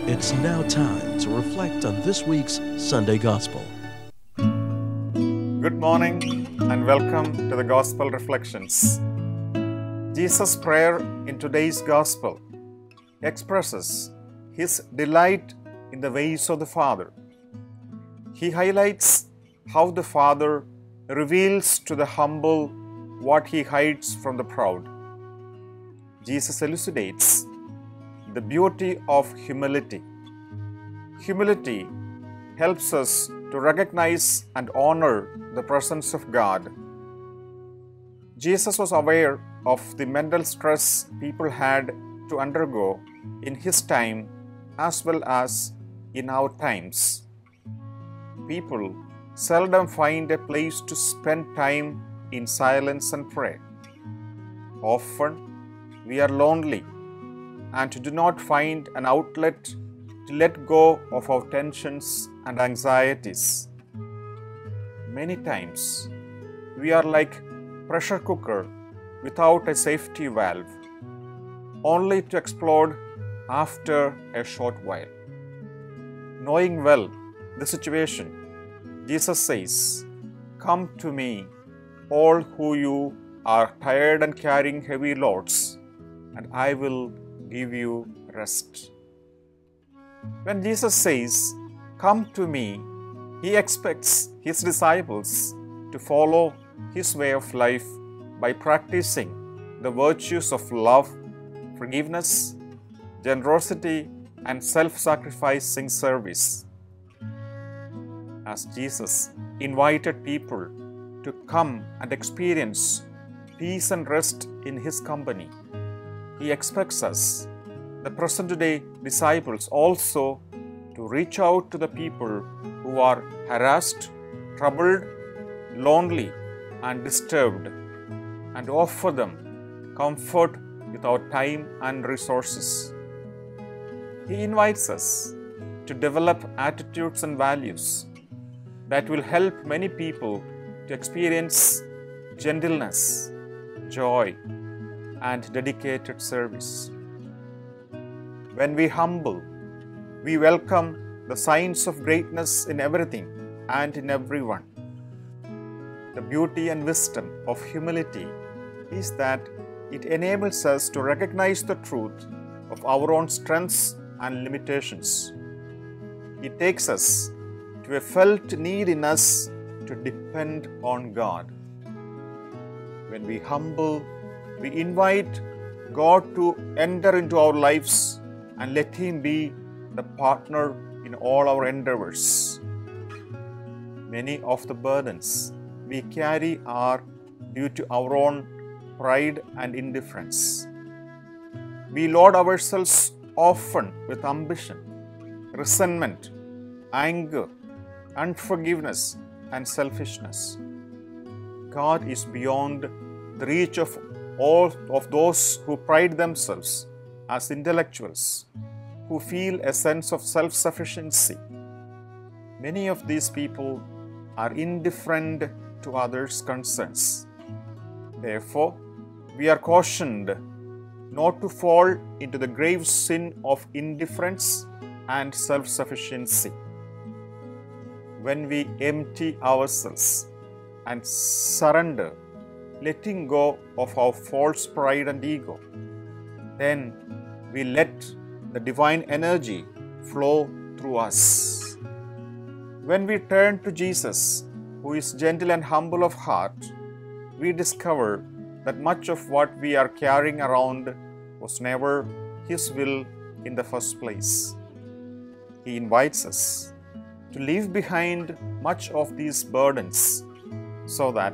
It's now time to reflect on this week's Sunday Gospel. Good morning and welcome to the Gospel Reflections. Jesus' prayer in today's Gospel expresses his delight in the ways of the Father. He highlights how the Father reveals to the humble what he hides from the proud. Jesus elucidates the beauty of humility. Humility helps us to recognize and honor the presence of God. Jesus was aware of the mental stress people had to undergo in his time as well as in our times. People seldom find a place to spend time in silence and prayer. Often we are lonely and do not find an outlet to let go of our tensions and anxieties. Many times we are like pressure cooker without a safety valve, only to explode after a short while. Knowing well the situation, Jesus says, "Come to me, all who you are tired and carrying heavy loads, and I will give you rest." When Jesus says, "Come to me," he expects his disciples to follow his way of life by practicing the virtues of love, forgiveness, generosity, and self-sacrificing service. As Jesus invited people to come and experience peace and rest in his company, he expects us, the present-day disciples, also to reach out to the people who are harassed, troubled, lonely, and disturbed, and offer them comfort with our time and resources. He invites us to develop attitudes and values that will help many people to experience gentleness, joy, and dedicated service. When we humble, we welcome the signs of greatness in everything and in everyone. The beauty and wisdom of humility is that it enables us to recognize the truth of our own strengths and limitations. It takes us to a felt need in us to depend on God. When we humble, we invite God to enter into our lives and let Him be the partner in all our endeavors. Many of the burdens we carry are due to our own pride and indifference. We load ourselves often with ambition, resentment, anger, unforgiveness, and selfishness. God is beyond the reach of all of those who pride themselves as intellectuals, who feel a sense of self-sufficiency. Many of these people are indifferent to others' concerns. Therefore, we are cautioned not to fall into the grave sin of indifference and self-sufficiency. When we empty ourselves and surrender, letting go of our false pride and ego, then we let the divine energy flow through us. When we turn to Jesus, who is gentle and humble of heart, we discover that much of what we are carrying around was never His will in the first place. He invites us to leave behind much of these burdens so that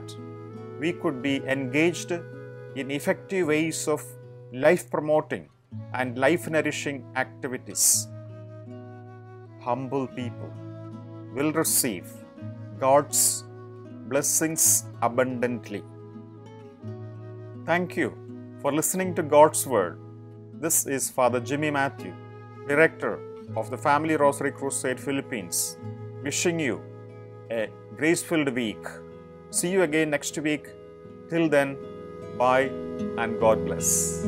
we could be engaged in effective ways of life-promoting and life-nourishing activities. Humble people will receive God's blessings abundantly. Thank you for listening to God's Word. This is Father Jimmy Matthew, Director of the Family Rosary Crusade Philippines, wishing you a grace-filled week. See you again next week. Till then, bye and God bless.